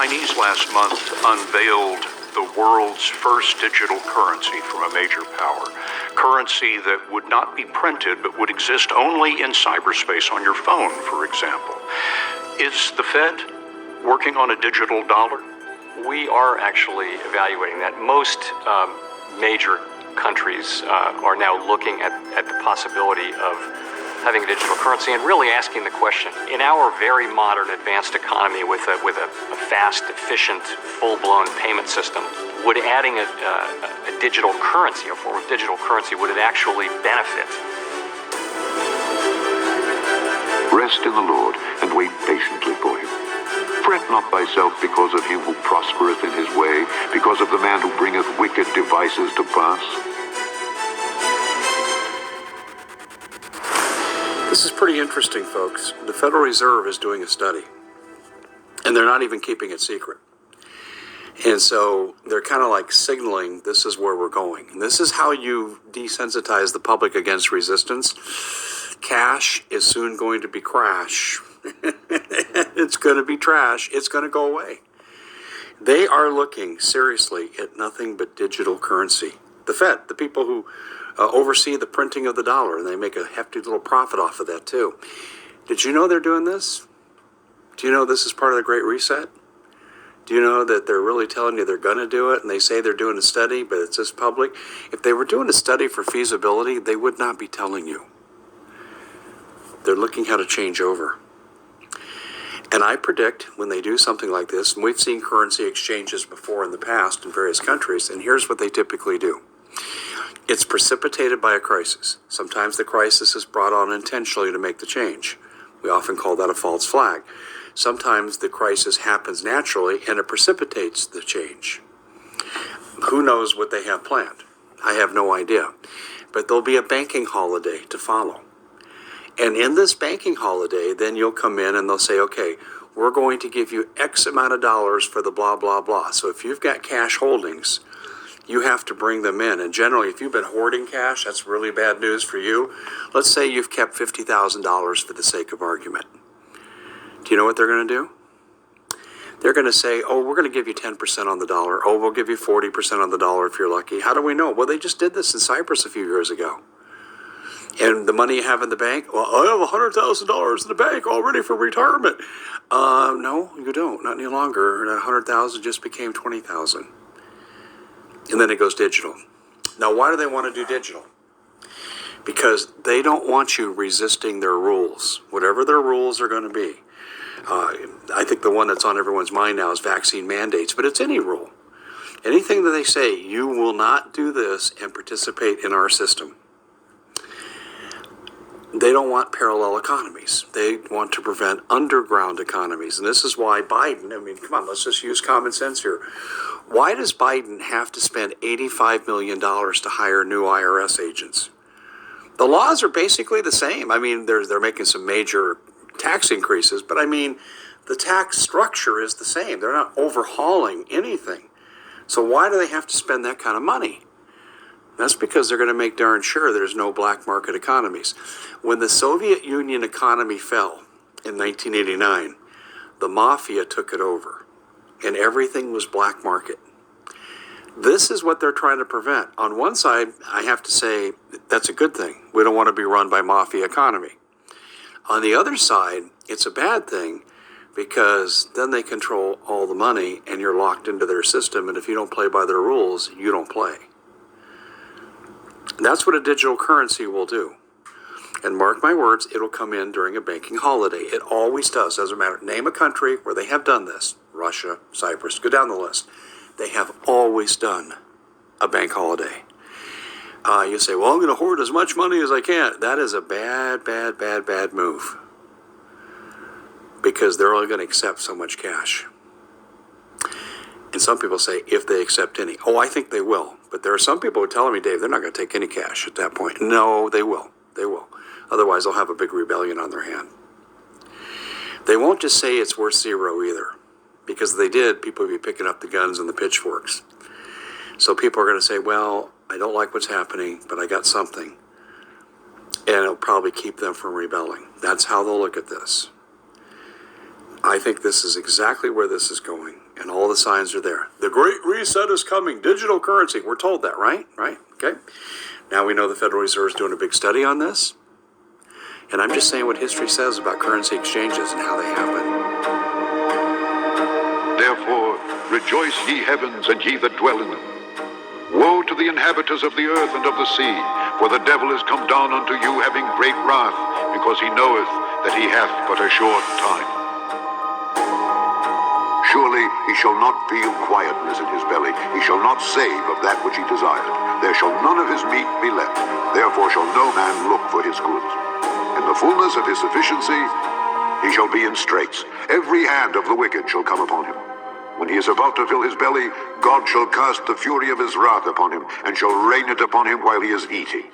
Chinese last month unveiled the world's first digital currency from a major power. Currency that would not be printed but would exist only in cyberspace on your phone, for example. Is the Fed working on a digital dollar? We are actually evaluating that. Most major countries are now looking at the possibility of having a digital currency and really asking the question, in our very modern advanced economy with a fast, efficient, full-blown payment system, would adding a digital currency, a form of digital currency, would it actually benefit? Rest in the Lord and wait patiently for him. Fret not thyself because of him who prospereth in his way, because of the man who bringeth wicked devices to pass. This is pretty interesting, folks. The Federal Reserve is doing a study, and they're not even keeping it secret. And so they're kind of like signaling this is where we're going. And this is how you desensitize the public against resistance. Cash is soon going to be crash. It's going to be trash. It's going to go away. They are looking seriously at nothing but digital currency. The Fed, the people who oversee the printing of the dollar, and they make a hefty little profit off of that too. Did you know they're doing this? Do you know this is part of the Great Reset? Do you know that they're really telling you they're going to do it, and they say they're doing a study, but it's just public? If they were doing a study for feasibility, they would not be telling you. They're looking how to change over. And I predict when they do something like this, and we've seen currency exchanges before in the past in various countries, and here's what they typically do. It's precipitated by a crisis. Sometimes the crisis is brought on intentionally to make the change. We often call that a false flag. Sometimes the crisis happens naturally and it precipitates the change. Who knows what they have planned? I have no idea. But there'll be a banking holiday to follow. And in this banking holiday, then you'll come in and they'll say, okay, we're going to give you X amount of dollars for the blah, blah, blah. So if you've got cash holdings, you have to bring them in. And generally, if you've been hoarding cash, that's really bad news for you. Let's say you've kept $50,000 for the sake of argument. Do you know what they're going to do? They're going to say, oh, we're going to give you 10% on the dollar. Oh, we'll give you 40% on the dollar if you're lucky. How do we know? Well, they just did this in Cyprus a few years ago. And the money you have in the bank, well, I have $100,000 in the bank all ready for retirement. No, you don't. Not any longer. 100,000 just became 20,000. And then it goes digital. Now, why do they want to do digital? Because they don't want you resisting their rules, whatever their rules are going to be. I think the one that's on everyone's mind now is vaccine mandates, but it's any rule. Anything that they say, you will not do this and participate in our system. They don't want parallel economies. They want to prevent underground economies. And this is why Biden, come on, let's just use common sense here. Why does Biden have to spend $85 million to hire new IRS agents? The laws are basically the same. They're making some major tax increases, but the tax structure is the same. They're not overhauling anything. So why do they have to spend that kind of money? That's because they're going to make darn sure there's no black market economies. When the Soviet Union economy fell in 1989, the mafia took it over, and everything was black market. This is what they're trying to prevent. On one side, I have to say that's a good thing. We don't want to be run by mafia economy. On the other side, it's a bad thing because then they control all the money and you're locked into their system. And if you don't play by their rules, you don't play. That's what a digital currency will do. And mark my words, it'll come in during a banking holiday. It always does. Doesn't matter. Name a country where they have done this. Russia, Cyprus, go down the list. They have always done a bank holiday. You say, well, I'm going to hoard as much money as I can. That is a bad, bad, bad, bad move. Because they're only going to accept so much cash. And some people say, if they accept any. Oh, I think they will. But there are some people who are telling me, Dave, they're not going to take any cash at that point. No, they will. They will. Otherwise, they'll have a big rebellion on their hand. They won't just say it's worth zero either. Because if they did, people would be picking up the guns and the pitchforks. So people are going to say, well, I don't like what's happening, but I got something. And it'll probably keep them from rebelling. That's how they'll look at this. I think this is exactly where this is going. And all the signs are there. The Great Reset is coming. Digital currency. We're told that, right? Right? Okay. Now we know the Federal Reserve is doing a big study on this. And I'm just saying what history says about currency exchanges and how they happen. Therefore, rejoice, ye heavens, and ye that dwell in them. Woe to the inhabitants of the earth and of the sea, for the devil is come down unto you having great wrath, because he knoweth that he hath but a short time. Surely he shall not feel quietness in his belly. He shall not save of that which he desired. There shall none of his meat be left. Therefore shall no man look for his goods. In the fullness of his sufficiency he shall be in straits. Every hand of the wicked shall come upon him. When he is about to fill his belly, God shall cast the fury of his wrath upon him, and shall rain it upon him while he is eating.